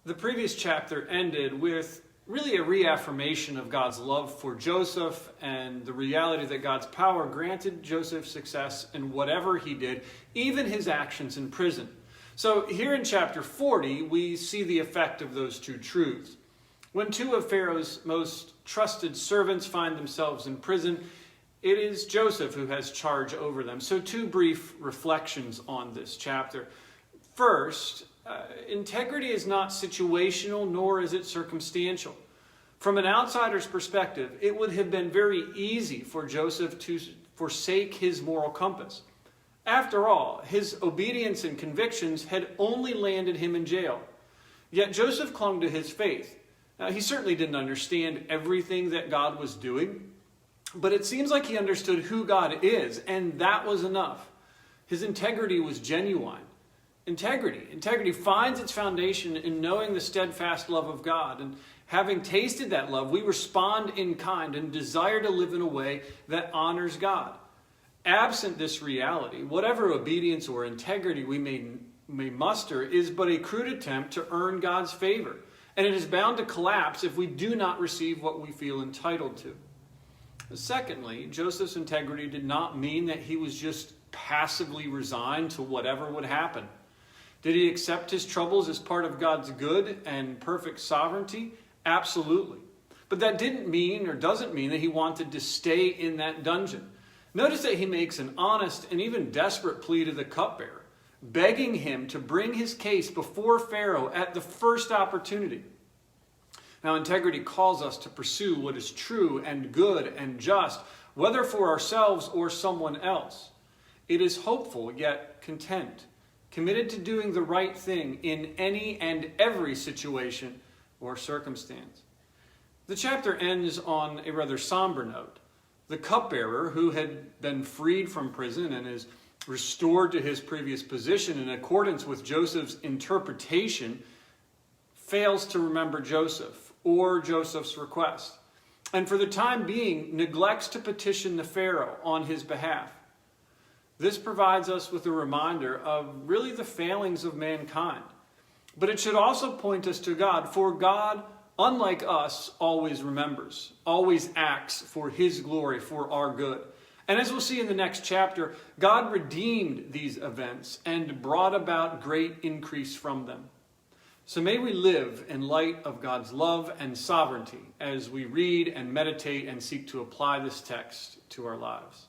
The previous chapter ended with really a reaffirmation of God's love for Joseph and the reality that God's power granted Joseph success in whatever he did, even his actions in prison. So here in chapter 40, we see the effect of those two truths. When two of Pharaoh's most trusted servants find themselves in prison, it is Joseph who has charge over them. So two brief reflections on this chapter. First, integrity is not situational, nor is it circumstantial. From an outsider's perspective, it would have been very easy for Joseph to forsake his moral compass. After all, his obedience and convictions had only landed him in jail. Yet Joseph clung to his faith. Now, he certainly didn't understand everything that God was doing, but it seems like he understood who God is, and that was enough. His integrity was genuine. Integrity finds its foundation in knowing the steadfast love of God. And having tasted that love, we respond in kind and desire to live in a way that honors God. Absent this reality, whatever obedience or integrity we may muster is but a crude attempt to earn God's favor. And it is bound to collapse if we do not receive what we feel entitled to. Secondly, Joseph's integrity did not mean that he was just passively resigned to whatever would happen. Did he accept his troubles as part of God's good and perfect sovereignty? Absolutely. But that didn't mean or doesn't mean that he wanted to stay in that dungeon. Notice that he makes an honest and even desperate plea to the cupbearer, begging him to bring his case before Pharaoh at the first opportunity. Now, integrity calls us to pursue what is true and good and just, whether for ourselves or someone else. It is hopeful yet content, committed to doing the right thing in any and every situation or circumstance. The chapter ends on a rather somber note. The cupbearer, who had been freed from prison and is restored to his previous position in accordance with Joseph's interpretation, fails to remember Joseph or Joseph's request, and for the time being neglects to petition the Pharaoh on his behalf. This provides us with a reminder of really the failings of mankind. But it should also point us to God, for God, unlike us, always remembers, always acts for his glory, for our good. And as we'll see in the next chapter, God redeemed these events and brought about great increase from them. So may we live in light of God's love and sovereignty as we read and meditate and seek to apply this text to our lives.